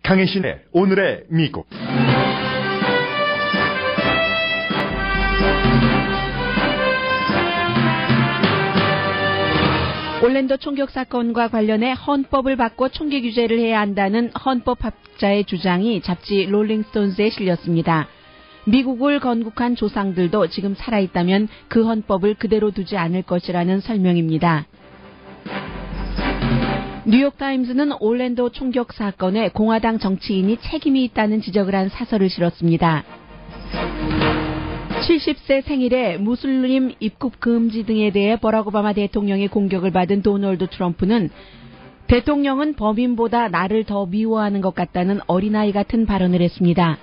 강혜신의 오늘의 미국. 올랜도 총격 사건과 관련해 헌법을 바꿔 총기 규제를 해야 한다는 헌법학자의 주장이 잡지 롤링스톤스에 실렸습니다. 미국을 건국한 조상들도 지금 살아있다면 그 헌법을 그대로 두지 않을 것이라는 설명입니다. 뉴욕타임스는 올랜도 총격 사건에 공화당 정치인이 책임이 있다는 지적을 한 사설을 실었습니다. 70세 생일에 무슬림 입국 금지 등에 대해 버락 오바마 대통령의 공격을 받은 도널드 트럼프는 대통령은 범인보다 나를 더 미워하는 것 같다는 어린아이 같은 발언을 했습니다.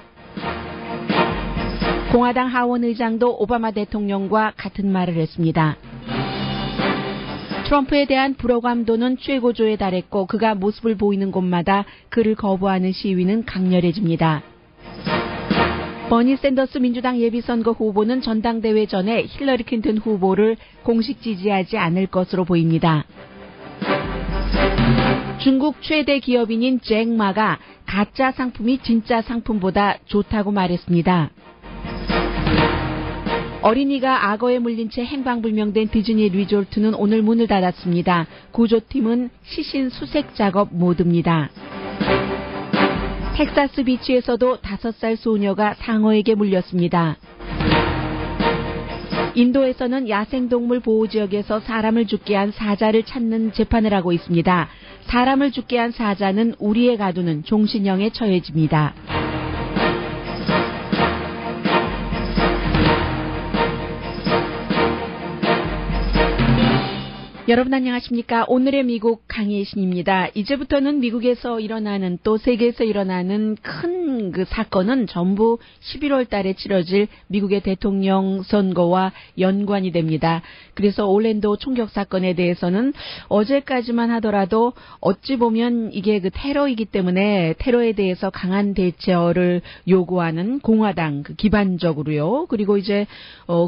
공화당 하원 의장도 오바마 대통령과 같은 말을 했습니다. 트럼프에 대한 불호감도는 최고조에 달했고 그가 모습을 보이는 곳마다 그를 거부하는 시위는 강렬해집니다. 버니 샌더스 민주당 예비선거 후보는 전당대회 전에 힐러리 클린턴 후보를 공식 지지하지 않을 것으로 보입니다. 중국 최대 기업인인 잭마가 가짜 상품이 진짜 상품보다 좋다고 말했습니다. 어린이가 악어에 물린 채 행방불명된 디즈니 리조트는 오늘 문을 닫았습니다. 구조팀은 시신 수색 작업 모드입니다. 텍사스 비치에서도 5살 소녀가 상어에게 물렸습니다. 인도에서는 야생동물 보호지역에서 사람을 죽게 한 사자를 찾는 재판을 하고 있습니다. 사람을 죽게 한 사자는 우리에 가두는 종신형에 처해집니다. 여러분 안녕하십니까? 오늘의 미국 강혜신입니다. 이제부터는 미국에서 일어나는 또 세계에서 일어나는 큰 그 사건은 전부 11월 달에 치러질 미국의 대통령 선거와 연관이 됩니다. 그래서 올랜도 총격 사건에 대해서는 어제까지만 하더라도 어찌 보면 이게 그 테러이기 때문에 테러에 대해서 강한 대처를 요구하는 공화당 기반적으로요. 그리고 이제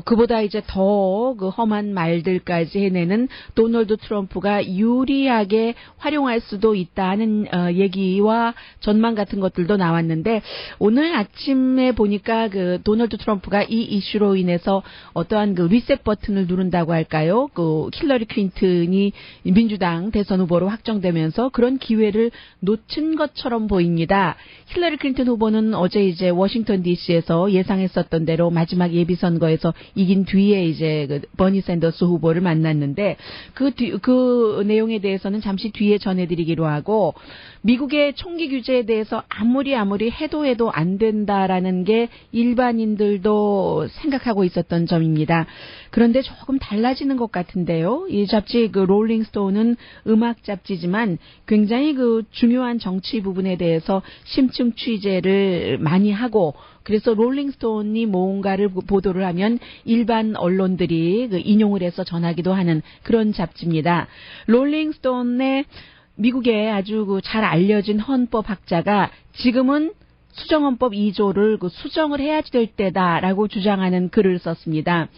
그보다 이제 더 그 험한 말들까지 해내는 도널드 트럼프가 유리하게 활용할 수도 있다는 얘기와 전망 같은 것들도 나왔는데 오늘 아침에 보니까 그 도널드 트럼프가 이 이슈로 인해서 어떠한 그 리셋 버튼을 누른다고 할까요? 그 힐러리 클린턴이 민주당 대선 후보로 확정되면서 그런 기회를 놓친 것처럼 보입니다. 힐러리 클린턴 후보는 어제 이제 워싱턴 DC에서 예상했었던 대로 마지막 예비선거에서 이긴 뒤에 이제 그 버니 샌더스 후보를 만났는데 그 내용에 대해서는 잠시 뒤에 전해드리기로 하고 미국의 총기 규제에 대해서 아무리 해도 안 된다라는 게 일반인들도 생각하고 있었던 점입니다. 그런데 조금 달라지는 것 같은데요. 이 잡지 그 롤링스톤은 음악 잡지지만 굉장히 그 중요한 정치 부분에 대해서 심층 취재를 많이 하고 그래서 롤링스톤이 뭔가를 보도를 하면 일반 언론들이 그 인용을 해서 전하기도 하는 그런 잡지입니다. 롤링스톤의 미국의 아주 그 잘 알려진 헌법학자가 지금은 수정헌법 2조를 그 수정을 해야 될 때다라고 주장하는 글을 썼습니다.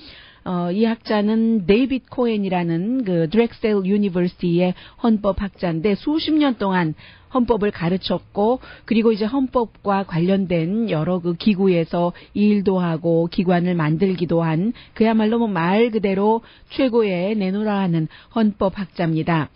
이 학자는 데이빗 코엔이라는 그 드렉셀 유니버시티의 헌법학자인데 수십 년 동안 헌법을 가르쳤고 그리고 이제 헌법과 관련된 여러 그 기구에서 일도 하고 기관을 만들기도 한 그야말로 뭐 말 그대로 최고의 내노라 하는 헌법학자입니다.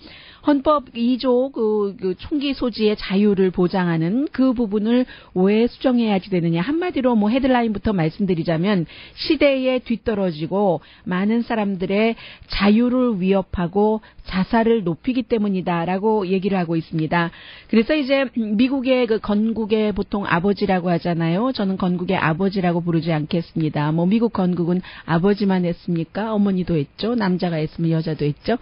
헌법 2조 그 총기 소지의 자유를 보장하는 그 부분을 왜 수정해야지 되느냐. 한마디로 뭐 헤드라인부터 말씀드리자면 시대에 뒤떨어지고 많은 사람들의 자유를 위협하고 자살을 높이기 때문이다라고 얘기를 하고 있습니다. 그래서 이제 미국의 그 건국의 보통 아버지라고 하잖아요. 저는 건국의 아버지라고 부르지 않겠습니다. 뭐 미국 건국은 아버지만 했습니까? 어머니도 했죠. 남자가 했으면 여자도 했죠.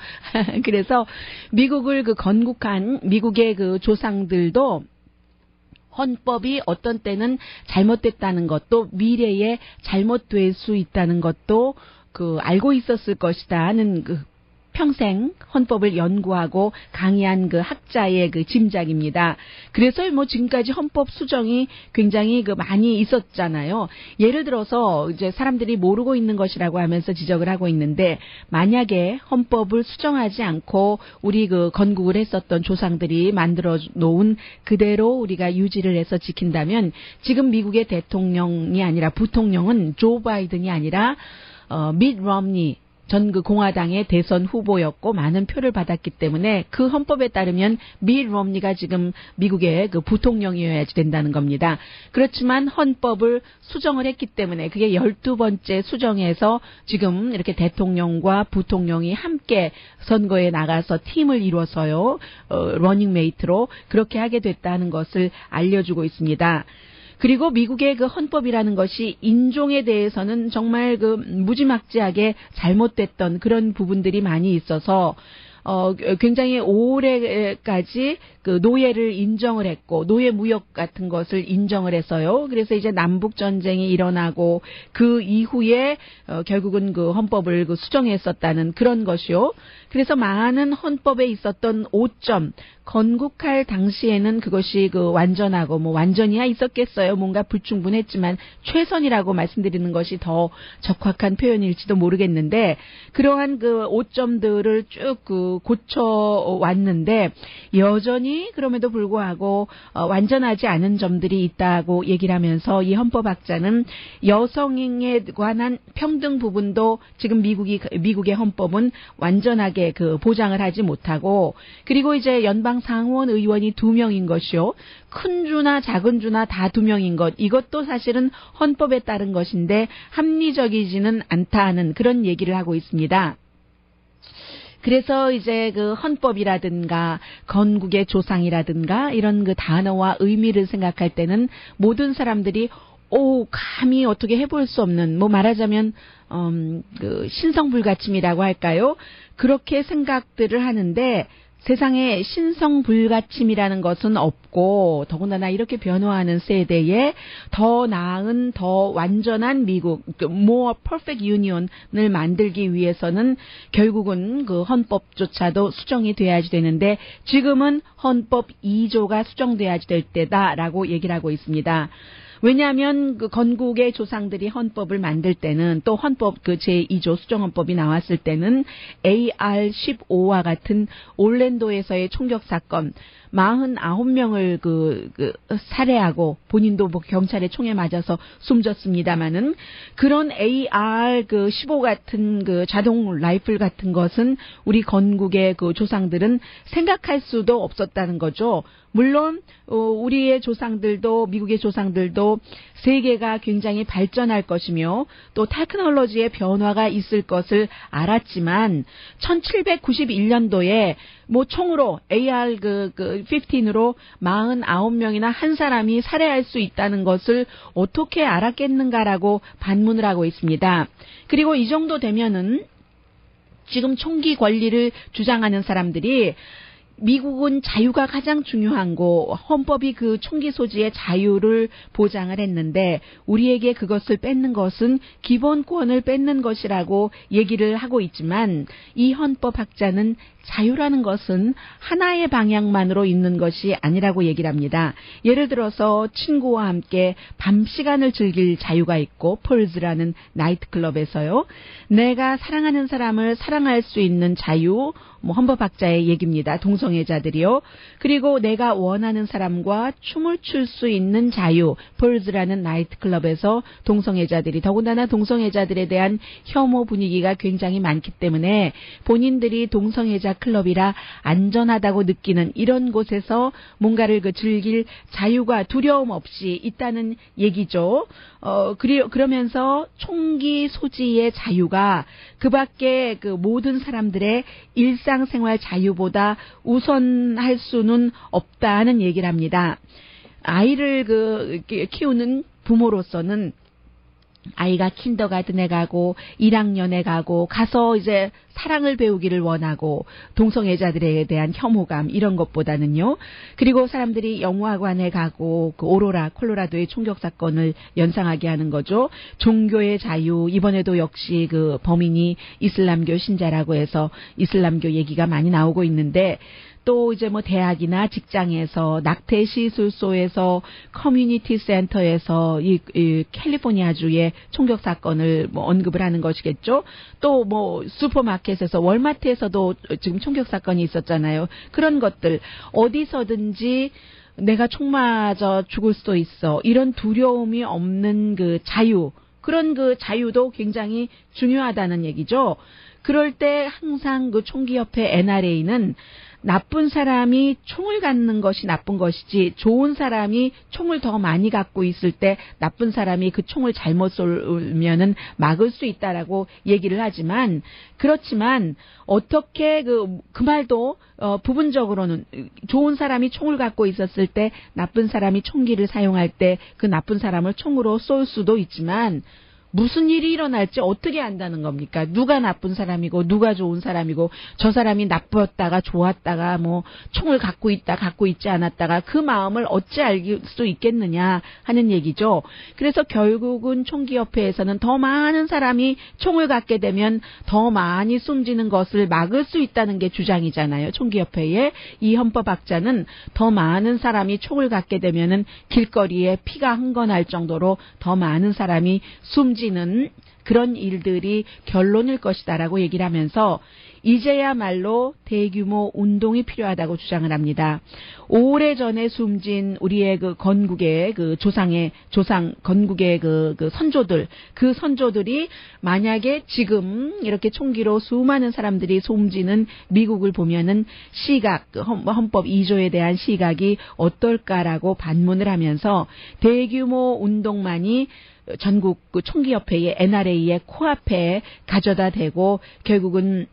그래서 미국을 그 건국한 미국의 그 조상들도 헌법이 어떤 때는 잘못됐다는 것도 미래에 잘못될 수 있다는 것도 그 알고 있었을 것이다 하는 그 평생 헌법을 연구하고 강의한 그 학자의 그 짐작입니다. 그래서 뭐 지금까지 헌법 수정이 굉장히 그 많이 있었잖아요. 예를 들어서 이제 사람들이 모르고 있는 것이라고 하면서 지적을 하고 있는데, 만약에 헌법을 수정하지 않고 우리 그 건국을 했었던 조상들이 만들어 놓은 그대로 우리가 유지를 해서 지킨다면, 지금 미국의 대통령이 아니라 부통령은 조 바이든이 아니라 밋 romney 전 그 공화당의 대선 후보였고 많은 표를 받았기 때문에 그 헌법에 따르면 밋 romney가 지금 미국의 그 부통령이어야지 된다는 겁니다. 그렇지만 헌법을 수정을 했기 때문에 그게 12번째 수정에서 지금 이렇게 대통령과 부통령이 함께 선거에 나가서 팀을 이뤄서요, 러닝메이트로 그렇게 하게 됐다는 것을 알려주고 있습니다. 그리고 미국의 그 헌법이라는 것이 인종에 대해서는 정말 그 무지막지하게 잘못됐던 그런 부분들이 많이 있어서 굉장히 오래까지 그 노예를 인정을 했고, 노예 무역 같은 것을 인정을 했어요. 그래서 이제 남북 전쟁이 일어나고 그 이후에 결국은 그 헌법을 그 수정했었다는 그런 것이요. 그래서 많은 헌법에 있었던 오점, 건국할 당시에는 그것이 그 완전하고 뭐 완전히야 있었겠어요. 뭔가 불충분했지만 최선이라고 말씀드리는 것이 더 적확한 표현일지도 모르겠는데, 그러한 그 오점들을 쭉 그 고쳐 왔는데 여전히 그럼에도 불구하고 완전하지 않은 점들이 있다고 얘기를 하면서, 이 헌법학자는 여성에 관한 평등 부분도 지금 미국의 헌법은 완전하게 그 보장을 하지 못하고, 그리고 이제 연방 상원 의원이 2명인 것이요, 큰 주나 작은 주나 다 2명인 것, 이것도 사실은 헌법에 따른 것인데 합리적이지는 않다는 그런 얘기를 하고 있습니다. 그래서 이제 그 헌법이라든가 건국의 조상이라든가 이런 그 단어와 의미를 생각할 때는 모든 사람들이 감히 어떻게 해볼 수 없는, 뭐 말하자면 그 신성불가침이라고 할까요? 그렇게 생각들을 하는데, 세상에 신성불가침이라는 것은 없고, 더군다나 이렇게 변화하는 세대에 더 나은, 더 완전한 미국, more perfect union을 만들기 위해서는 결국은 그 헌법조차도 수정이 돼야지 되는데, 지금은 헌법 2조가 수정돼야지 될 때다라고 얘기를 하고 있습니다. 왜냐하면 그 건국의 조상들이 헌법을 만들 때는, 또 헌법 그 제2조 수정헌법이 나왔을 때는 AR-15와 같은 올랜도에서의 총격 사건 49명을 살해하고 본인도 뭐 경찰의 총에 맞아서 숨졌습니다마는, 그런 AR-15 같은 그 자동 라이플 같은 것은 우리 건국의 그 조상들은 생각할 수도 없었다는 거죠. 물론 우리의 조상들도, 미국의 조상들도 세계가 굉장히 발전할 것이며 또 테크놀로지의 변화가 있을 것을 알았지만 1791년도에 뭐 총으로 AR-15으로 49명이나 한 사람이 살해할 수 있다는 것을 어떻게 알았겠는가라고 반문을 하고 있습니다. 그리고 이 정도 되면은 지금 총기 권리를 주장하는 사람들이, 미국은 자유가 가장 중요한 거, 헌법이 그 총기 소지의 자유를 보장을 했는데 우리에게 그것을 뺏는 것은 기본권을 뺏는 것이라고 얘기를 하고 있지만, 이 헌법학자는 자유라는 것은 하나의 방향만으로 있는 것이 아니라고 얘기를 합니다. 예를 들어서 친구와 함께 밤 시간을 즐길 자유가 있고, 펄즈라는 나이트클럽에서요, 내가 사랑하는 사람을 사랑할 수 있는 자유, 뭐 헌법학자의 얘기입니다. 동성애자들이요. 그리고 내가 원하는 사람과 춤을 출 수 있는 자유, 펄즈라는 나이트클럽에서 동성애자들이, 더군다나 동성애자들에 대한 혐오 분위기가 굉장히 많기 때문에 본인들이 동성애자 클럽이라 안전하다고 느끼는 이런 곳에서 뭔가를 즐길 자유가 두려움 없이 있다는 얘기죠. 그러면서 총기 소지의 자유가 그 밖에 그 모든 사람들의 일상생활 자유보다 우선할 수는 없다는 얘기를 합니다. 아이를 키우는 부모로서는 아이가 킨더가든에 가고 1학년에 가서 이제 사랑을 배우기를 원하고 동성애자들에 대한 혐오감 이런 것보다는요. 그리고 사람들이 영화관에 가고 그 오로라 콜로라도의 총격 사건을 연상하게 하는 거죠. 종교의 자유 이번에도 역시 그 범인이 이슬람교 신자라고 해서 이슬람교 얘기가 많이 나오고 있는데 또 이제 뭐 대학이나 직장에서 낙태 시술소에서 커뮤니티 센터에서 이 캘리포니아주의 총격 사건을 뭐 언급을 하는 것이겠죠. 또 뭐 슈퍼마켓에서 월마트에서도 지금 총격 사건이 있었잖아요. 그런 것들 어디서든지 내가 총 맞아 죽을 수도 있어. 이런 두려움이 없는 그 자유. 그런 그 자유도 굉장히 중요하다는 얘기죠. 그럴 때 항상 그 총기협회 NRA는 나쁜 사람이 총을 갖는 것이 나쁜 것이지 좋은 사람이 총을 더 많이 갖고 있을 때 나쁜 사람이 그 총을 잘못 쏠면은 막을 수 있다라고 얘기를 하지만 그렇지만 어떻게 그 말도 부분적으로는 좋은 사람이 총을 갖고 있었을 때 나쁜 사람이 총기를 사용할 때 그 나쁜 사람을 총으로 쏠 수도 있지만 무슨 일이 일어날지 어떻게 안다는 겁니까? 누가 나쁜 사람이고 누가 좋은 사람이고 저 사람이 나빴다가 좋았다가 뭐 총을 갖고 있다 갖고 있지 않았다가 그 마음을 어찌 알 수 있겠느냐 하는 얘기죠. 그래서 결국은 총기협회에서는 더 많은 사람이 총을 갖게 되면 더 많이 숨지는 것을 막을 수 있다는 게 주장이잖아요. 총기협회의 이 헌법학자는 더 많은 사람이 총을 갖게 되면은 길거리에 피가 흥건할 정도로 더 많은 사람이 숨지는 그런 일들이 결론일 것이다라고 얘기를 하면서 이제야말로 대규모 운동이 필요하다고 주장을 합니다. 오래전에 숨진 우리의 그 건국의 그 건국의 그 선조들이 만약에 지금 이렇게 총기로 수많은 사람들이 숨지는 미국을 보면은 헌법 2조에 대한 시각이 어떨까라고 반문을 하면서 대규모 운동만이 전국 그 총기협회의 NRA의 코앞에 가져다 대고 결국은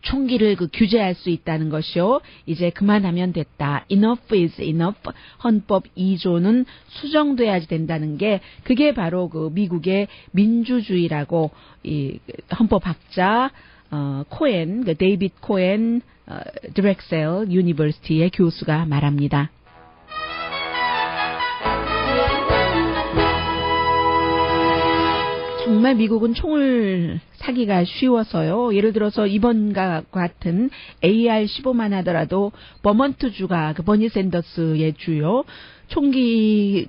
총기를 그 규제할 수 있다는 것이요. 이제 그만하면 됐다. Enough is enough. 헌법 2조는 수정돼야지 된다는 게 그게 바로 그 미국의 민주주의라고 이 헌법학자 코엔, 그 데이비드 코엔 드렉셀 유니버시티의 교수가 말합니다. 정말 미국은 총을 사기가 쉬워서요. 예를 들어서 이번과 같은 AR-15만 하더라도 버먼트주가 그 버니 샌더스의 주요 총기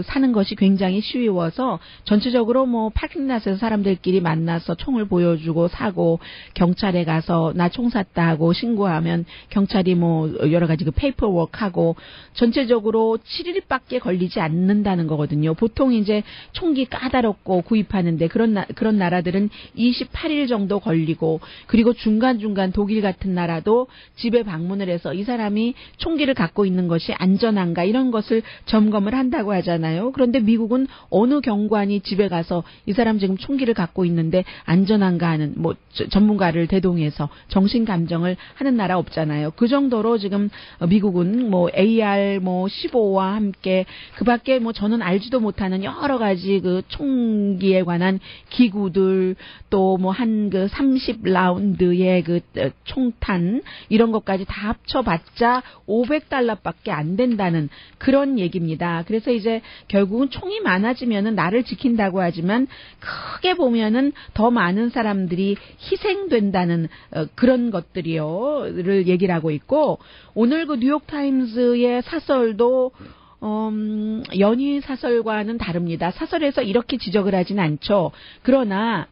사는 것이 굉장히 쉬워서 전체적으로 뭐 파킹랏에서 사람들끼리 만나서 총을 보여주고 사고 경찰에 가서 나 총 샀다 하고 신고하면 경찰이 뭐 여러 가지 그 페이퍼워크 하고 전체적으로 7일밖에 걸리지 않는다는 거거든요. 보통 이제 총기 까다롭고 구입하는데 그런 나라들은 28일 정도 걸리고 그리고 중간중간 독일 같은 나라도 집에 방문을 해서 이 사람이 총기를 갖고 있는 것이 안전한가 이런 것을 점검을 한다고 하잖아요. 그런데 미국은 어느 경관이 집에 가서 이 사람 지금 총기를 갖고 있는데 안전한가 하는 뭐 전문가를 대동해서 정신 감정을 하는 나라 없잖아요. 그 정도로 지금 미국은 뭐 AR 15와 함께 그밖에 뭐 저는 알지도 못하는 여러 가지 그 총기에 관한 기구들 또 뭐 한 그 30라운드의 그 총탄 이런 것까지 다 합쳐봤자 $500밖에 안 된다는 그런 얘기입니다. 그래서 이제 결국은 총이 많아지면은 나를 지킨다고 하지만 크게 보면은 더 많은 사람들이 희생된다는 그런 것들이요를 얘기를 하고 있고 오늘 그 뉴욕타임스의 사설도 연희 사설과는 다릅니다. 사설에서 이렇게 지적을 하진 않죠. 그러나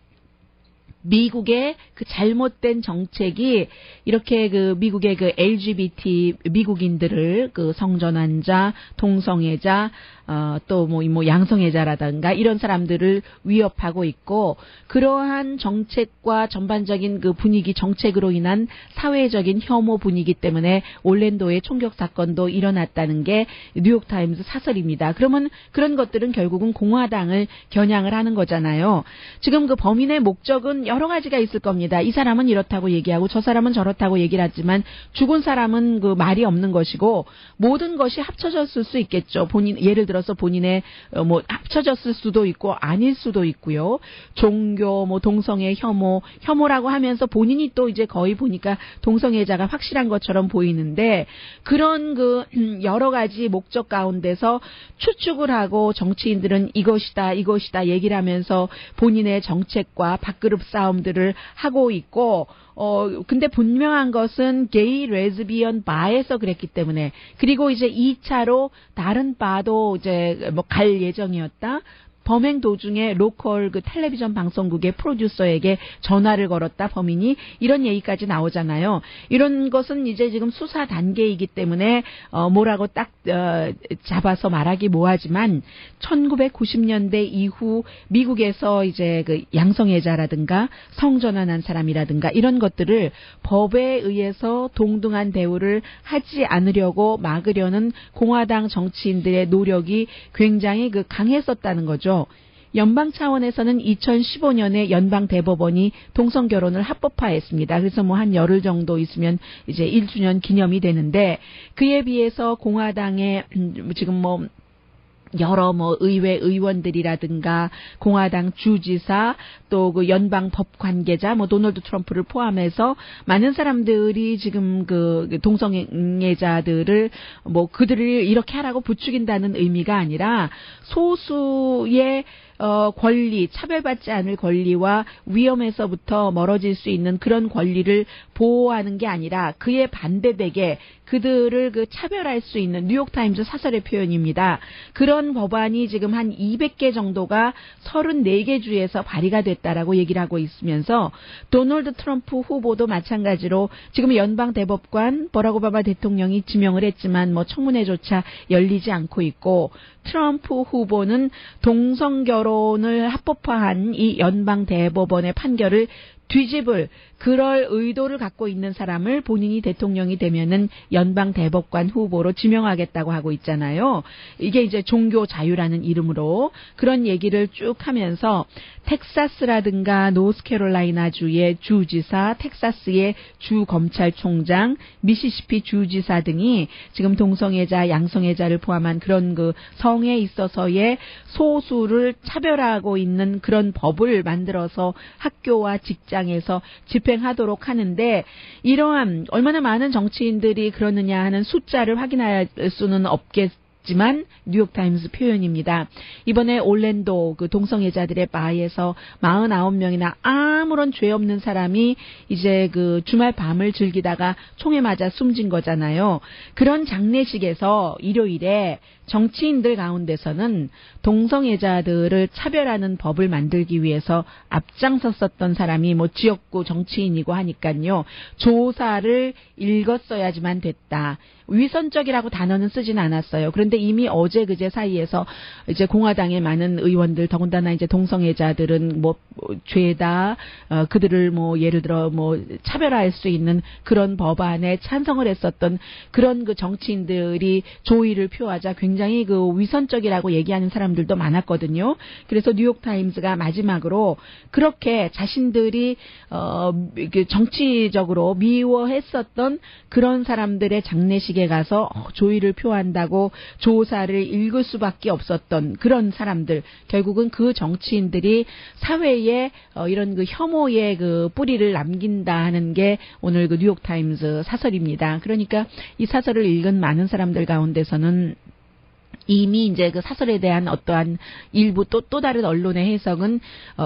미국의 그 잘못된 정책이 이렇게 그 미국의 그 LGBT 미국인들을 그 성전환자, 동성애자, 또 뭐 양성애자라든가 이런 사람들을 위협하고 있고 그러한 정책과 전반적인 그 분위기 정책으로 인한 사회적인 혐오 분위기 때문에 올랜도의 총격 사건도 일어났다는 게 뉴욕타임스 사설입니다. 그러면 그런 것들은 결국은 공화당을 겨냥을 하는 거잖아요. 지금 그 범인의 목적은 여러 가지가 있을 겁니다. 이 사람은 이렇다고 얘기하고 저 사람은 저렇다고 얘기를 하지만 죽은 사람은 그 말이 없는 것이고 모든 것이 합쳐졌을 수 있겠죠. 예를 들어서 본인의 뭐 합쳐졌을 수도 있고 아닐 수도 있고요. 종교, 뭐 동성애 혐오라고 하면서 본인이 또 이제 거의 보니까 동성애자가 확실한 것처럼 보이는데 그런 그 여러 가지 목적 가운데서 추측을 하고 정치인들은 이것이다 얘기를 하면서 본인의 정책과 밥그릇 싸움들을 하고 있고 근데 분명한 것은 게이, 레즈비언, 바에서 그랬기 때문에 그리고 이제 2차로 다른 바도 이제 뭐 갈 예정이었다. 범행 도중에 로컬 그 텔레비전 방송국의 프로듀서에게 전화를 걸었다 범인이 이런 얘기까지 나오잖아요. 이런 것은 이제 지금 수사 단계이기 때문에 뭐라고 딱 잡아서 말하기 뭐하지만 1990년대 이후 미국에서 이제 그 양성애자라든가 성전환한 사람이라든가 이런 것들을 법에 의해서 동등한 대우를 하지 않으려고 막으려는 공화당 정치인들의 노력이 굉장히 그 강했었다는 거죠. 연방 차원에서는 2015년에 연방 대법원이 동성 결혼을 합법화했습니다. 그래서 뭐 한 열흘 정도 있으면 이제 1주년 기념이 되는데 그에 비해서 공화당의 지금 뭐 여러 뭐 의회 의원들이라든가 공화당 주지사 또 그 연방 법 관계자 뭐 도널드 트럼프를 포함해서 많은 사람들이 지금 그 동성애자들을 뭐 그들을 이렇게 하라고 부추긴다는 의미가 아니라 소수의 권리, 차별받지 않을 권리와 위험에서부터 멀어질 수 있는 그런 권리를 보호하는 게 아니라 그에 반대되게 그들을 그 차별할 수 있는 뉴욕타임즈 사설의 표현입니다. 그런 법안이 지금 한 200개 정도가 34개 주에서 발의가 됐다라고 얘기를 하고 있으면서 도널드 트럼프 후보도 마찬가지로 지금 연방 대법관 버락 오바마 대통령이 지명을 했지만 뭐 청문회조차 열리지 않고 있고 트럼프 후보는 동성 결혼을 합법화한 이 연방 대법원의 판결을 뒤집을 그럴 의도를 갖고 있는 사람을 본인이 대통령이 되면은 연방 대법관 후보로 지명하겠다고 하고 있잖아요. 이게 이제 종교 자유라는 이름으로 그런 얘기를 쭉 하면서 텍사스라든가 노스캐롤라이나 주의 주지사, 텍사스의 주 검찰총장, 미시시피 주지사 등이 지금 동성애자, 양성애자를 포함한 그런 그 성에 있어서의 소수를 차별하고 있는 그런 법을 만들어서 학교와 직장에서 집행하도록 하는데 이러한 얼마나 많은 정치인들이 그러느냐 하는 숫자를 확인할 수는 없겠지만 뉴욕타임스 표현입니다. 이번에 올랜도 그 동성애자들의 바에서 49명이나 아무런 죄 없는 사람이 이제 그 주말 밤을 즐기다가 총에 맞아 숨진 거잖아요. 그런 장례식에서 일요일에 정치인들 가운데서는 동성애자들을 차별하는 법을 만들기 위해서 앞장섰었던 사람이 뭐 지역구 정치인이고 하니까요. 조사를 읽었어야지만 됐다. 위선적이라고 단어는 쓰진 않았어요. 그런데 이미 어제 그제 사이에서 이제 공화당의 많은 의원들 더군다나 이제 동성애자들은 뭐 죄다 그들을 뭐 예를 들어 뭐 차별할 수 있는 그런 법안에 찬성을 했었던 그런 그 정치인들이 조의를 표하자 굉장히 그 위선적이라고 얘기하는 사람들도 많았거든요. 그래서 뉴욕타임스가 마지막으로 그렇게 자신들이 정치적으로 미워했었던 그런 사람들의 장례식에 가서 조의를 표한다고 조사를 읽을 수밖에 없었던 그런 사람들 결국은 그 정치인들이 사회에 이런 그 혐오의 그 뿌리를 남긴다 하는 게 오늘 그 뉴욕타임스 사설입니다. 그러니까 이 사설을 읽은 많은 사람들 가운데서는 이미 이제 그 사설에 대한 어떠한 일부 또 다른 언론의 해석은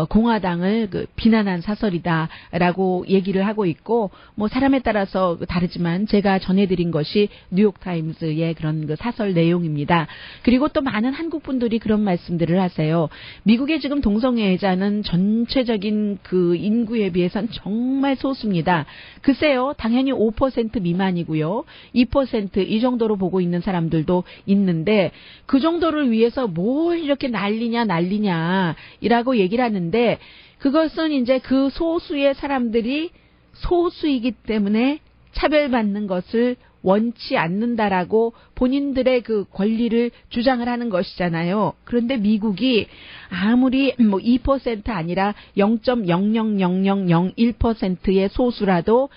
공화당을 그 비난한 사설이다라고 얘기를 하고 있고 뭐 사람에 따라서 다르지만 제가 전해드린 것이 뉴욕타임스의 그런 그 사설 내용입니다. 그리고 또 많은 한국 분들이 그런 말씀들을 하세요. 미국의 지금 동성애자는 전체적인 그 인구에 비해서는 정말 소수입니다. 글쎄요, 당연히 5% 미만이고요, 2% 이 정도로 보고 있는 사람들도 있는데. 그 정도를 위해서 뭘 이렇게 난리냐이라고 얘기를 하는데 그것은 이제 그 소수의 사람들이 소수이기 때문에 차별받는 것을 원치 않는다라고 본인들의 그 권리를 주장을 하는 것이잖아요. 그런데 미국이 아무리 뭐 2% 아니라 0.000001%의 소수라도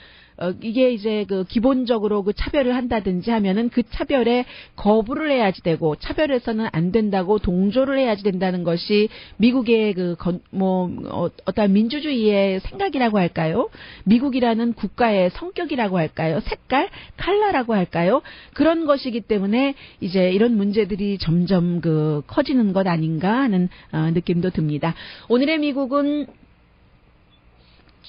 이게 이제 그 기본적으로 그 차별을 한다든지 하면은 그 차별에 거부를 해야지 되고 차별해서는 안 된다고 동조를 해야지 된다는 것이 미국의 어떤 민주주의의 생각이라고 할까요? 미국이라는 국가의 성격이라고 할까요? 색깔, 컬러라고 할까요? 그런 것이기 때문에 이제 이런 문제들이 점점 그 커지는 것 아닌가 하는 느낌도 듭니다. 오늘의 미국은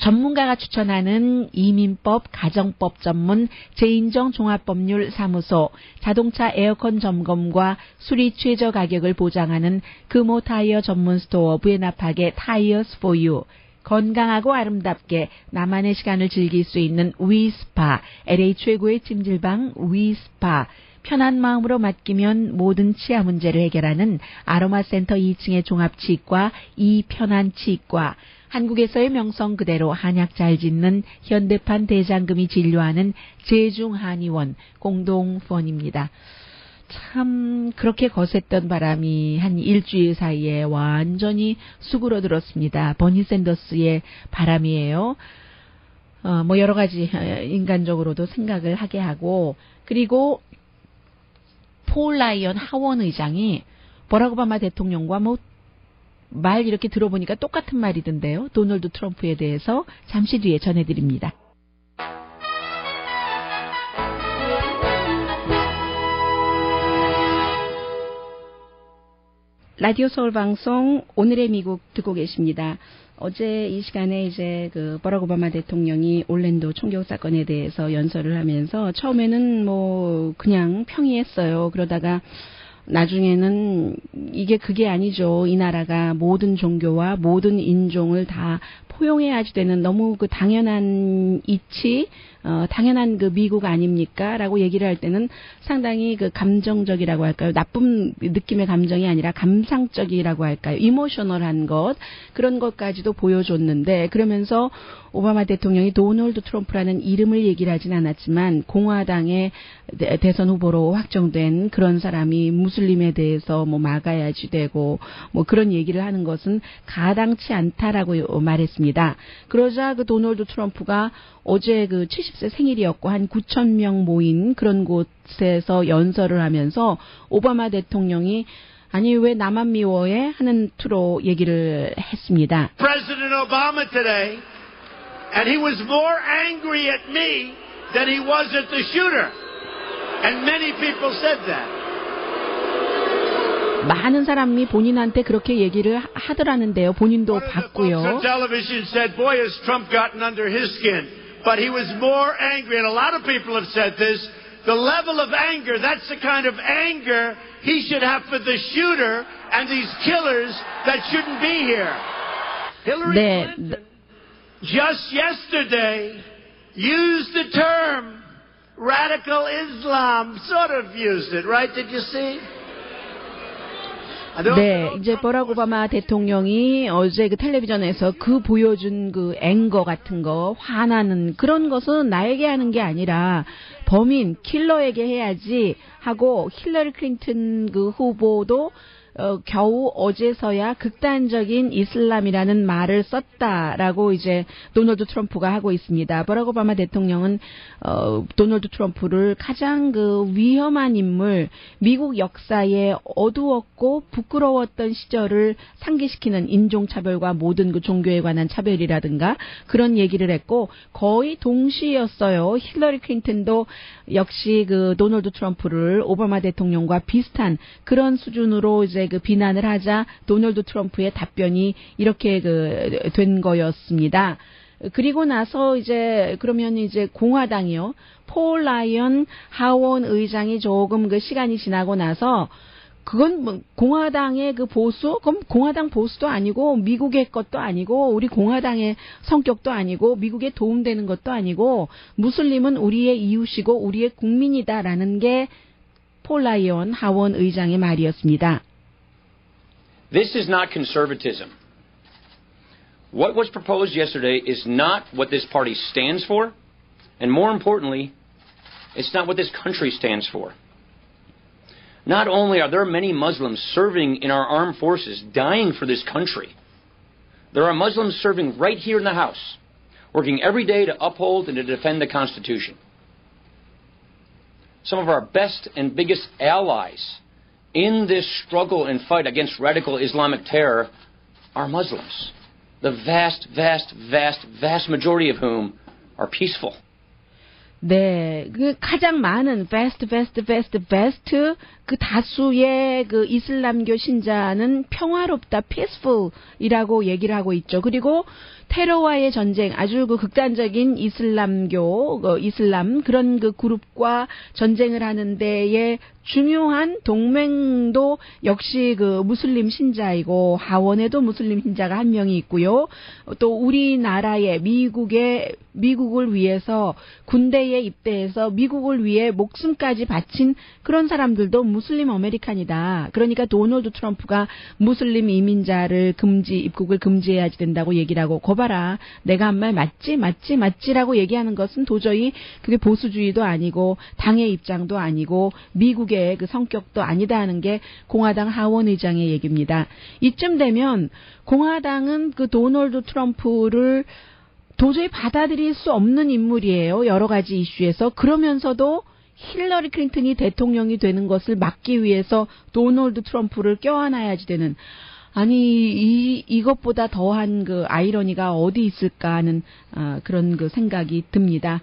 전문가가 추천하는 이민법, 가정법 전문 제인정 종합법률 사무소, 자동차 에어컨 점검과 수리 최저 가격을 보장하는 금호 타이어 전문 스토어 부에나팍의 타이어스 포유, 건강하고 아름답게 나만의 시간을 즐길 수 있는 위스파, LA 최고의 찜질방 위스파, 편한 마음으로 맡기면 모든 치아 문제를 해결하는 아로마센터 2층의 종합치과 이편안치과, 한국에서의 명성 그대로 한약 잘 짓는 현대판 대장금이 진료하는 제중한의원 공동후원입니다. 참 그렇게 거셌던 바람이 한 일주일 사이에 완전히 수그러들었습니다. 버니 샌더스의 바람이에요. 뭐 여러 가지 인간적으로도 생각을 하게 하고, 그리고 폴 라이언 하원 의장이 버락 오바마 대통령과 말 이렇게 들어보니까 똑같은 말이던데요. 도널드 트럼프에 대해서 잠시 뒤에 전해드립니다. 라디오 서울 방송 오늘의 미국 듣고 계십니다. 어제 이 시간에 이제 그 버락 오바마 대통령이 올랜도 총격 사건에 대해서 연설을 하면서 처음에는 뭐 그냥 평이했어요. 그러다가 나중에는 그게 아니죠. 이 나라가 모든 종교와 모든 인종을 다 포용해야지 되는 너무 그 당연한 이치, 당연한 그 미국 아닙니까? 라고 얘기를 할 때는 상당히 그 감정적이라고 할까요? 나쁜 느낌의 감정이 아니라 감상적이라고 할까요? 이모셔널한 것, 그런 것까지도 보여줬는데, 그러면서 오바마 대통령이 도널드 트럼프라는 이름을 얘기를 하진 않았지만 공화당의 대선 후보로 확정된 그런 사람이 무슬림에 대해서 뭐 막아야지 되고 뭐 그런 얘기를 하는 것은 가당치 않다라고 말했습니다. 그러자 그 도널드 트럼프가 어제 그 70세 생일이었고 한 9,000명 모인 그런 곳에서 연설을 하면서 오바마 대통령이 아니 왜 나만 미워해? 하는 투로 얘기를 했습니다. President Obama today, and he was more angry at me than he was at the shooter. And many people said that. 많은 사람이 본인한테 그렇게 얘기를 하더라는데요. 본인도 봤고요. One of the folks on television said, boy, has Trump gotten under his skin. But he was more angry, and a lot of people have said this, the level of anger, that's the kind of anger he should have for the shooter and these killers that shouldn't be here. Hillary Clinton just yesterday used the term radical Islam, sort of used it, right? Did you see? 네, 이제 버락 오바마 대통령이 어제 그 텔레비전에서 그 보여준 그 앵거 같은 거, 화나는 그런 것은 나에게 하는 게 아니라 범인, 킬러에게 해야지 하고 힐러리 클린턴 그 후보도 겨우 어제서야 극단적인 이슬람이라는 말을 썼다라고 이제 도널드 트럼프가 하고 있습니다. 버락 오바마 대통령은 도널드 트럼프를 가장 그 위험한 인물, 미국 역사에 어두웠고 부끄러웠던 시절을 상기시키는 인종차별과 모든 그 종교에 관한 차별이라든가 그런 얘기를 했고 거의 동시였어요. 힐러리 클린턴도 역시 그 도널드 트럼프를 오바마 대통령과 비슷한 그런 수준으로 이제 그 비난을 하자 도널드 트럼프의 답변이 이렇게 된 거였습니다. 그리고 나서 이제 그러면 이제 공화당이요. 폴 라이언 하원 의장이 조금 그 시간이 지나고 나서 그건 뭐 공화당의 그 보수? 그럼 공화당 보수도 아니고 미국의 것도 아니고 우리 공화당의 성격도 아니고 미국에 도움되는 것도 아니고 무슬림은 우리의 이웃이고 우리의 국민이다라는 게 폴 라이언 하원 의장의 말이었습니다. This is not conservatism. What was proposed yesterday is not what this party stands for, and more importantly, It's not what this country stands for. Not only are there many Muslims serving in our armed forces, dying for this country, there are Muslims serving right here in the House, working every day to uphold and to defend the Constitution. Some of our best and biggest allies in this struggle and fight against radical Islamic terror are Muslims. The vast majority of whom are peaceful. 네, 그 가장 많은 vast 그 다수의 그 이슬람교 신자는 평화롭다, peaceful이라고 얘기를 하고 있죠. 그리고 테러와의 전쟁, 아주 그 극단적인 이슬람교, 이슬람 그런 그 그룹과 전쟁을 하는 데에 중요한 동맹도 역시 그 무슬림 신자이고 하원에도 무슬림 신자가 한 명이 있고요. 또 우리나라의 미국을 위해서 군대에 입대해서 미국을 위해 목숨까지 바친 그런 사람들도 무슬림 아메리칸이다. 그러니까 도널드 트럼프가 무슬림 이민자를 입국을 금지해야지 된다고 얘기를 하고 거봐라. 내가 한 말 맞지라고 얘기하는 것은 도저히 그게 보수주의도 아니고 당의 입장도 아니고 미국의 그 성격도 아니다 하는 게 공화당 하원 의장의 얘기입니다. 이쯤 되면 공화당은 그 도널드 트럼프를 도저히 받아들일 수 없는 인물이에요. 여러 가지 이슈에서. 그러면서도 힐러리 클린턴이 대통령이 되는 것을 막기 위해서 도널드 트럼프를 껴안아야지 되는, 아니 이것보다 더한 그 아이러니가 어디 있을까 하는 그런 그 생각이 듭니다.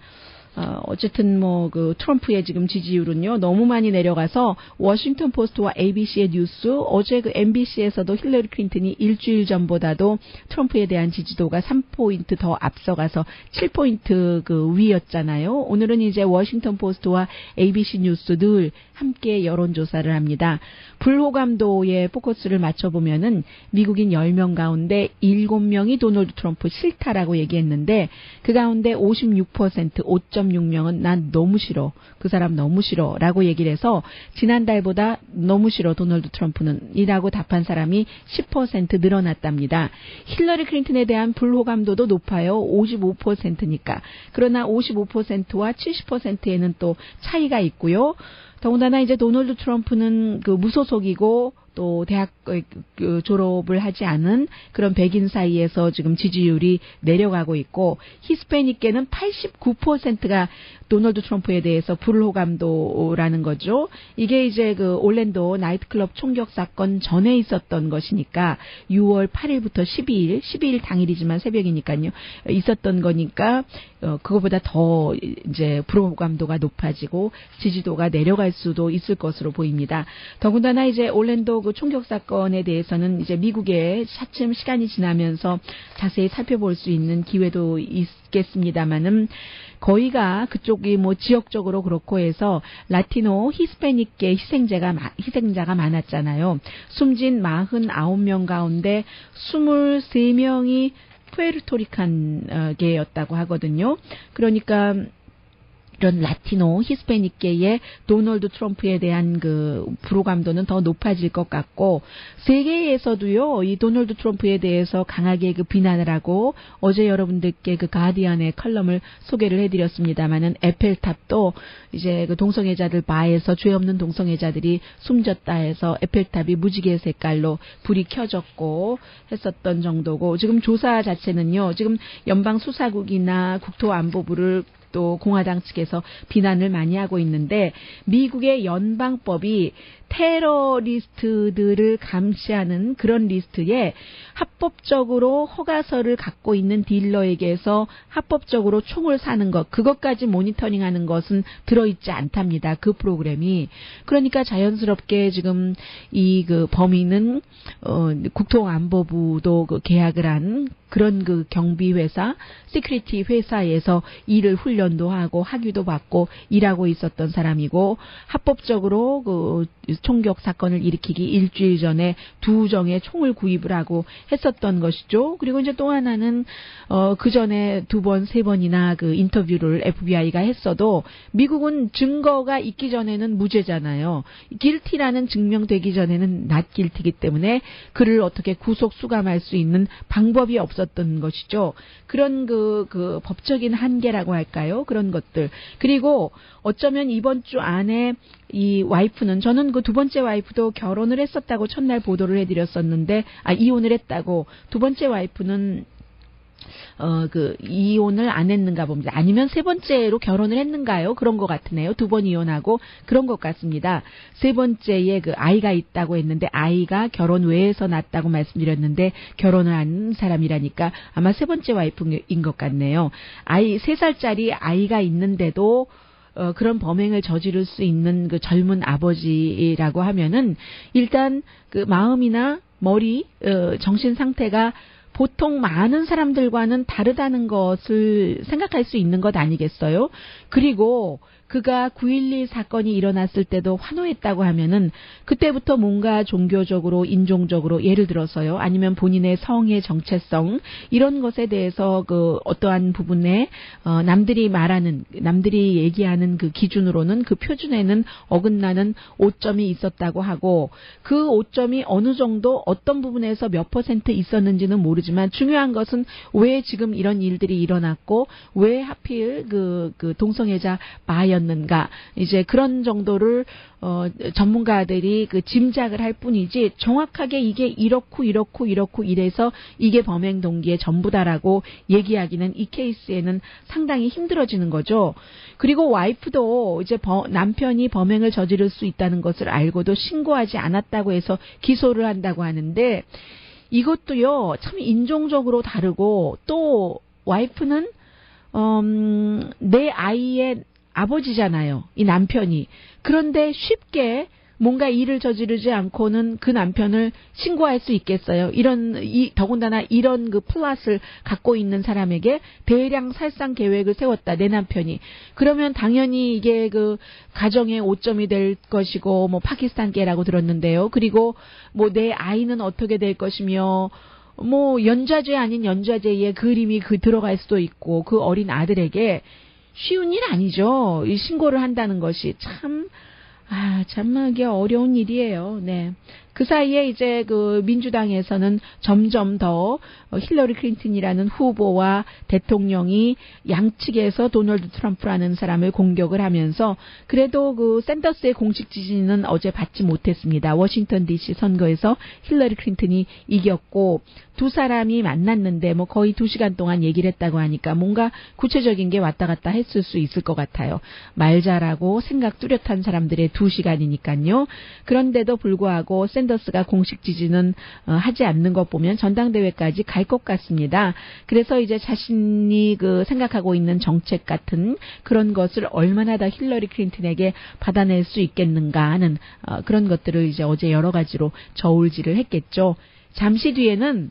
어쨌든 뭐 그 트럼프의 지금 지지율은요 너무 많이 내려가서 워싱턴 포스트와 ABC의 뉴스, 어제 그 MBC에서도 힐러리 클린턴이 일주일 전보다도 트럼프에 대한 지지도가 3포인트 더 앞서가서 7포인트 그 위였잖아요. 오늘은 이제 워싱턴 포스트와 ABC 뉴스 늘 함께 여론조사를 합니다. 불호감도에 포커스를 맞춰보면은 미국인 10명 가운데 7명이 도널드 트럼프 싫다라고 얘기했는데 그 가운데 56%, 5.6명은 난 너무 싫어. 그 사람 너무 싫어. 라고 얘기를 해서 지난달보다 너무 싫어 도널드 트럼프는 이라고 답한 사람이 10% 늘어났답니다. 힐러리 클린턴에 대한 불호감도도 높아요. 55%니까. 그러나 55%와 70%에는 또 차이가 있고요. 더군다나 이제 도널드 트럼프는 그 무소속이고 또 대학 졸업을 하지 않은 그런 백인 사이에서 지금 지지율이 내려가고 있고 히스패닉계는 89%가 도널드 트럼프에 대해서 불호감도라는 거죠. 이게 이제 그 올랜도 나이트클럽 총격 사건 전에 있었던 것이니까 6월 8일부터 12일 당일이지만 새벽이니까요. 있었던 거니까 그거보다 더 이제 불호감도가 높아지고 지지도가 내려갈 수도 있을 것으로 보입니다. 더군다나 이제 올랜도 그 총격 사건에 대해서는 이제 미국에 차츰 시간이 지나면서 자세히 살펴볼 수 있는 기회도 있겠습니다만은 거의가 그쪽이 뭐 지역적으로 그렇고 해서 라티노 히스패닉계 희생자가 많았잖아요. 숨진 49명 가운데 23명이 푸에르토리칸계였다고 하거든요. 그러니까 이런 라티노 히스패닉계의 도널드 트럼프에 대한 그 불호감도는 더 높아질 것 같고 세계에서도요 이 도널드 트럼프에 대해서 강하게 그 비난을 하고 어제 여러분들께 그 가디언의 컬럼을 소개를 해드렸습니다만은 에펠탑도 이제 그 동성애자들 바에서 죄 없는 동성애자들이 숨졌다 해서 에펠탑이 무지개 색깔로 불이 켜졌고 했었던 정도고 지금 조사 자체는요 지금 연방 수사국이나 국토안보부를 또 공화당 측에서 비난을 많이 하고 있는데 미국의 연방법이 테러리스트들을 감시하는 그런 리스트에 합법적으로 허가서를 갖고 있는 딜러에게서 합법적으로 총을 사는 것, 그것까지 모니터링하는 것은 들어있지 않답니다. 그 프로그램이. 그러니까 자연스럽게 지금 이 그 범인은 국토안보부도 그 계약을 한 그런 그 경비회사, 시큐리티 회사에서 일을 훈련도 하고 학위도 받고 일하고 있었던 사람이고 합법적으로 그 총격 사건을 일으키기 일주일 전에 2정의 총을 구입을 하고 했었던 것이죠. 그리고 이제 또 하나는 그 전에 2번, 3번이나 그 인터뷰를 FBI가 했어도 미국은 증거가 있기 전에는 무죄잖아요. 길티라는 증명되기 전에는 not guilty이기 때문에 그를 어떻게 구속 수감할 수 있는 방법이 없었던 것이죠. 그런 그 법적인 한계라고 할까요? 그런 것들. 그리고 어쩌면 이번 주 안에 이 와이프는, 저는 그 2번째 와이프도 결혼을 했었다고 첫날 보도를 해드렸었는데, 이혼을 했다고. 2번째 와이프는 이혼을 안 했는가 봅니다. 아니면 3번째로 결혼을 했는가요? 그런 것 같으네요. 2번 이혼하고 그런 것 같습니다. 3번째에 그 아이가 있다고 했는데 아이가 결혼 외에서 낳았다고 말씀드렸는데 결혼을 한 사람이라니까 아마 3번째 와이프인 것 같네요. 3살짜리 아이가 있는데도 그런 범행을 저지를 수 있는 그 젊은 아버지라고 하면은 일단 그 마음이나 머리, 정신 상태가 보통 많은 사람들과는 다르다는 것을 생각할 수 있는 것 아니겠어요? 그리고 그가 9.12 사건이 일어났을 때도 환호했다고 하면은 그때부터 뭔가 종교적으로, 인종적으로, 예를 들어서요, 아니면 본인의 성의 정체성, 이런 것에 대해서 그 어떠한 부분에 남들이 얘기하는 그 기준으로는, 그 표준에는 어긋나는 오점이 있었다고 하고, 그 오점이 어느 정도 어떤 부분에서 몇 % 있었는지는 모르지만 중요한 것은 왜 지금 이런 일들이 일어났고 왜 하필 그 동성애자 바였는가, 이제 그런 정도를 전문가들이 그 짐작을 할 뿐이지 정확하게 이게 이렇고 이래서 이게 범행 동기의 전부다라고 얘기하기는 이 케이스에는 상당히 힘들어지는 거죠. 그리고 와이프도 이제 남편이 범행을 저지를 수 있다는 것을 알고도 신고하지 않았다고 해서 기소를 한다고 하는데, 이것도요 참 인종적으로 다르고, 또 와이프는 내 아이의 아버지잖아요, 이 남편이. 그런데 쉽게 뭔가 일을 저지르지 않고는 그 남편을 신고할 수 있겠어요? 더군다나 이런 그 플랫을 갖고 있는 사람에게 대량 살상 계획을 세웠다, 내 남편이. 그러면 당연히 이게 그 가정의 오점이 될 것이고, 뭐 파키스탄계라고 들었는데요. 그리고 뭐 내 아이는 어떻게 될 것이며, 뭐 연좌죄 아닌 연좌죄에 그림이 들어갈 수도 있고, 그 어린 아들에게 쉬운 일 아니죠. 이 신고를 한다는 것이 참 이게 어려운 일이에요. 네. 그 사이에 이제 그 민주당에서는 점점 더 힐러리 클린턴이라는 후보와 대통령이 양측에서 도널드 트럼프라는 사람을 공격을 하면서, 그래도 그 샌더스의 공식 지지는 어제 받지 못했습니다. 워싱턴 DC 선거에서 힐러리 클린턴이 이겼고, 두 사람이 만났는데 뭐 거의 2시간 동안 얘기를 했다고 하니까 뭔가 구체적인 게 왔다 갔다 했을 수 있을 것 같아요. 말 잘하고 생각 뚜렷한 사람들의 2시간이니까요. 그런데도 불구하고 샌더스가 공식 지지는 하지 않는 것 보면 전당대회까지 갈 것 같습니다. 그래서 이제 자신이 그 생각하고 있는 정책 같은 그런 것을 얼마나 더 힐러리 클린턴에게 받아낼 수 있겠는가 하는 그런 것들을 이제 어제 여러 가지로 저울질을 했겠죠. 잠시 뒤에는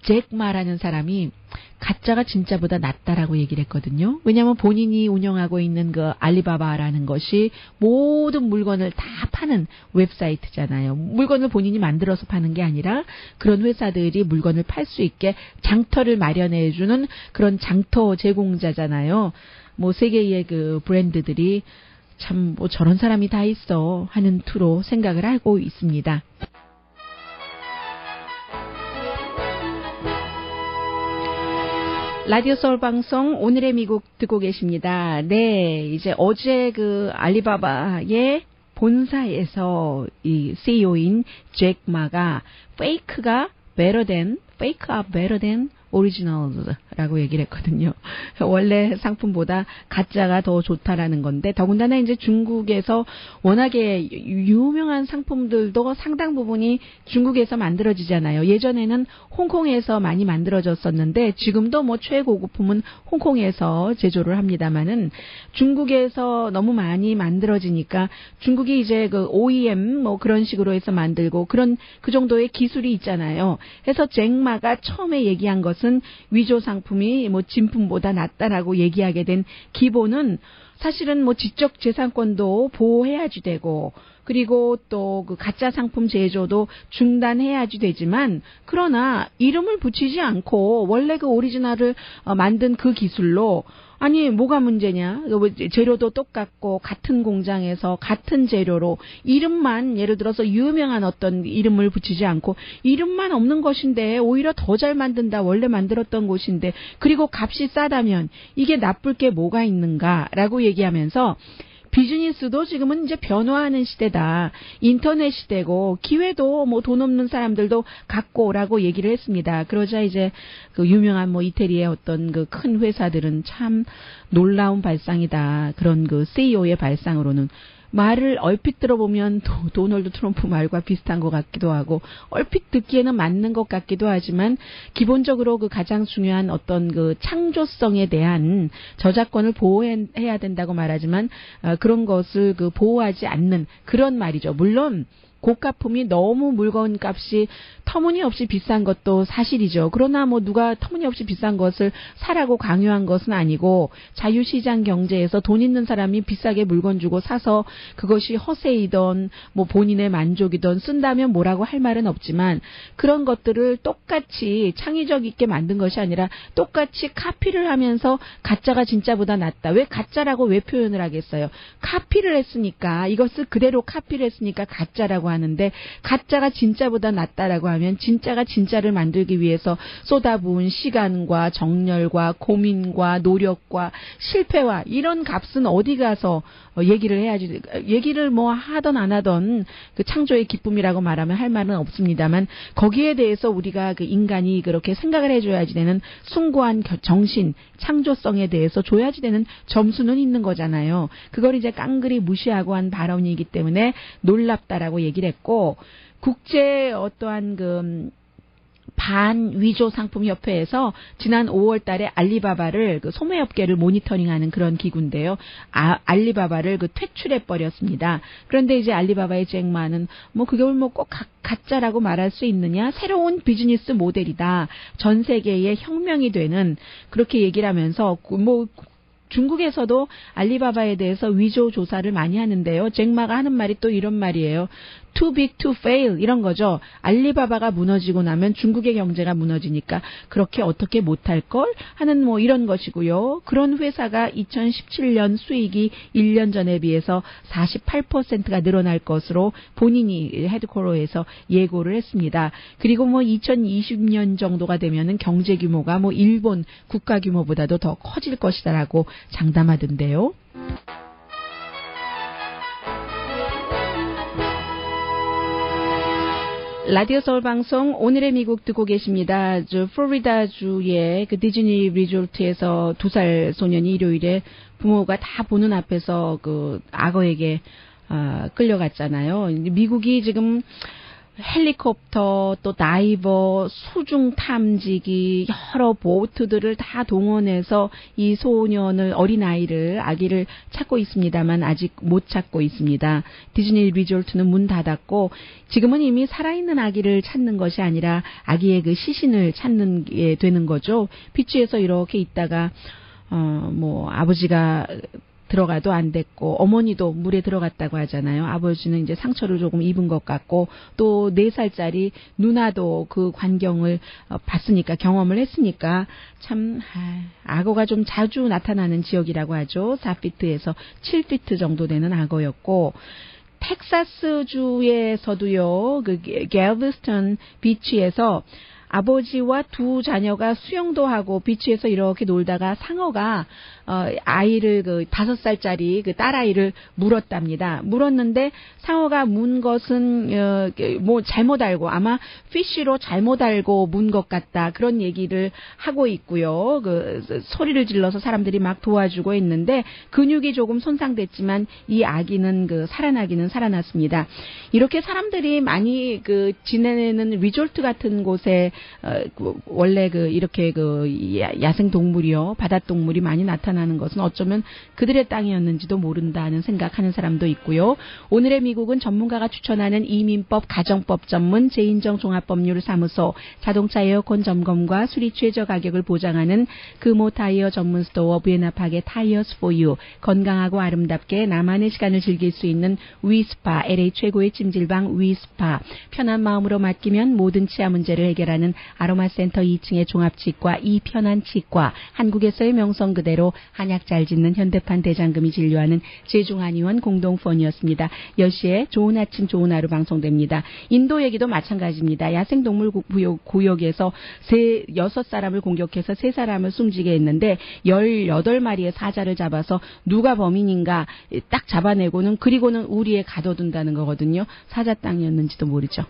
잭 마라는 사람이 가짜가 진짜보다 낫다라고 얘기를 했거든요. 왜냐하면 본인이 운영하고 있는 그 알리바바라는 것이 모든 물건을 다 파는 웹사이트잖아요. 물건을 본인이 만들어서 파는 게 아니라 그런 회사들이 물건을 팔 수 있게 장터를 마련해주는 그런 장터 제공자잖아요. 뭐 세계의 그 브랜드들이 참 뭐 저런 사람이 다 있어 하는 투로 생각을 하고 있습니다. 라디오 서울 방송 오늘의 미국 듣고 계십니다. 네, 이제 어제 그 알리바바의 본사에서 이 CEO인 잭 마가 페이크가 better than 오리지널이라고 얘기를 했거든요. 원래 상품보다 가짜가 더 좋다라는 건데, 더군다나 이제 중국에서 워낙에 유명한 상품들도 상당 부분이 중국에서 만들어지잖아요. 예전에는 홍콩에서 많이 만들어졌었는데 지금도 뭐 최고급품은 홍콩에서 제조를 합니다만은 중국에서 너무 많이 만들어지니까 중국이 이제 그 OEM 뭐 그런 식으로 해서 만들고 그런 그 정도의 기술이 있잖아요. 해서 잭마가 처음에 얘기한 것은 위조 상품이 뭐 진품보다 낫다라고 얘기하게 된 기본은 사실은 뭐 지적 재산권도 보호해야지 되고 그리고 또 그 가짜 상품 제조도 중단해야지 되지만 그러나 이름을 붙이지 않고 원래 그 오리지널을 만든 그 기술로 아니 뭐가 문제냐? 재료도 똑같고 같은 공장에서 같은 재료로 이름만 예를 들어서 유명한 어떤 이름을 붙이지 않고 이름만 없는 것인데 오히려 더 잘 만든다. 원래 만들었던 곳인데 그리고 값이 싸다면 이게 나쁠 게 뭐가 있는가라고 얘기하면서 비즈니스도 지금은 이제 변화하는 시대다. 인터넷 시대고 기회도 뭐 돈 없는 사람들도 갖고 오라고 얘기를 했습니다. 그러자 이제 그 유명한 뭐 이태리의 어떤 그 큰 회사들은 참 놀라운 발상이다. 그런 그 CEO의 발상으로는 말을 얼핏 들어보면 도널드 트럼프 말과 비슷한 것 같기도 하고 얼핏 듣기에는 맞는 것 같기도 하지만 기본적으로 그 가장 중요한 어떤 그 창조성에 대한 저작권을 보호해야 된다고 말하지만 그런 것을 그 보호하지 않는 그런 말이죠. 물론 고가품이 너무 물건 값이 터무니없이 비싼 것도 사실이죠. 그러나 뭐 누가 터무니없이 비싼 것을 사라고 강요한 것은 아니고 자유시장 경제에서 돈 있는 사람이 비싸게 물건 주고 사서 그것이 허세이던 뭐 본인의 만족이던 쓴다면 뭐라고 할 말은 없지만 그런 것들을 똑같이 창의적 있게 만든 것이 아니라 똑같이 카피를 하면서 가짜가 진짜보다 낫다. 왜 가짜라고 왜 표현을 하겠어요? 카피를 했으니까 이것을 그대로 카피를 했으니까 가짜라고 하는데 가짜가 진짜보다 낫다라고 하면 진짜가 진짜를 만들기 위해서 쏟아부은 시간과 정열과 고민과 노력과 실패와 이런 값은 어디 가서 얘기를 해야지. 얘기를 뭐 하던 안 하던 그 창조의 기쁨이라고 말하면 할 말은 없습니다만 거기에 대해서 우리가 그 인간이 그렇게 생각을 해줘야지 되는 숭고한 정신, 창조성에 대해서 줘야지 되는 점수는 있는 거잖아요. 그걸 이제 깡그리 무시하고 한 발언이기 때문에 놀랍다라고 얘기를 했고 국제 어떠한 그 반위조 상품협회에서 지난 5월 달에 알리바바를 그 소매업계를 모니터링하는 그런 기구인데요. 알리바바를 그 퇴출해버렸습니다. 그런데 이제 알리바바의 잭마는 뭐 그걸 뭐 꼭 가짜라고 말할 수 있느냐? 새로운 비즈니스 모델이다. 전 세계의 혁명이 되는 그렇게 얘기를 하면서 뭐 중국에서도 알리바바에 대해서 위조 조사를 많이 하는데요. 잭마가 하는 말이 또 이런 말이에요. Too big to fail 이런 거죠. 알리바바가 무너지고 나면 중국의 경제가 무너지니까 그렇게 어떻게 못할 걸 하는 뭐 이런 것이고요. 그런 회사가 2017년 수익이 1년 전에 비해서 48%가 늘어날 것으로 본인이 헤드코어에서 예고를 했습니다. 그리고 뭐 2020년 정도가 되면은 경제 규모가 뭐 일본 국가 규모보다도 더 커질 것이다라고 장담하던데요. 라디오 서울 방송 오늘의 미국 듣고 계십니다. 플로리다주의 그 디즈니 리조트에서 2살 소년이 일요일에 부모가 다 보는 앞에서 그 악어에게 끌려갔잖아요. 미국이 지금 헬리콥터 또 다이버 수중 탐지기 여러 보트들을 다 동원해서 이 소년을 어린아이를 아기를 찾고 있습니다만 아직 못 찾고 있습니다. 디즈니 리조트는 문 닫았고 지금은 이미 살아있는 아기를 찾는 것이 아니라 아기의 그 시신을 찾는 게 되는 거죠. 비치에서 이렇게 있다가 뭐 아버지가 들어가도 안 됐고 어머니도 물에 들어갔다고 하잖아요. 아버지는 이제 상처를 조금 입은 것 같고 또 4살짜리 누나도 그 광경을 봤으니까 경험을 했으니까 참 악어가 좀 자주 나타나는 지역이라고 하죠. 4피트에서 7피트 정도 되는 악어였고 텍사스주에서도요. 그 갤베스턴 비치에서 아버지와 2 자녀가 수영도 하고 비치에서 이렇게 놀다가 상어가 아이를 그 5살짜리 그 딸아이를 물었답니다. 물었는데 상어가 문 것은 뭐 잘못 알고 아마 피쉬로 잘못 알고 문 것 같다. 그런 얘기를 하고 있고요. 그 소리를 질러서 사람들이 막 도와주고 있는데 근육이 조금 손상됐지만 이 아기는 그 살아나기는 살아났습니다. 이렇게 사람들이 많이 그 지내는 리조트 같은 곳에 원래 그 이렇게 그 야생 동물이요. 바다 동물이 많이 나타나 추천하는 것은 어쩌면 그들의 땅이었는지도 모른다는 생각하는 사람도 있고요. 오늘의 미국은 전문가가 추천하는 이민법, 가정법 전문 제인정 종합법률사무소, 자동차 에어컨 점검과 수리 최저 가격을 보장하는 금호 타이어 전문 스토어 부에나팍의 타이어스 포 유, 건강하고 아름답게 나만의 시간을 즐길 수 있는 위스파, LA 최고의 찜질방 위스파, 편한 마음으로 맡기면 모든 치아 문제를 해결하는 아로마센터 2층의 종합치과 이편한치과, 한국에서의 명성 그대로 한약 잘 짓는 현대판 대장금이 진료하는 제중한의원 공동펀이었습니다. 10시에 좋은 아침 좋은 하루 방송됩니다. 인도 얘기도 마찬가지입니다. 야생동물 구역에서 6사람을 공격해서 3사람을 숨지게 했는데 18마리의 사자를 잡아서 누가 범인인가 딱 잡아내고는 그리고는 우리에 가둬둔다는 거거든요. 사자 땅이었는지도 모르죠.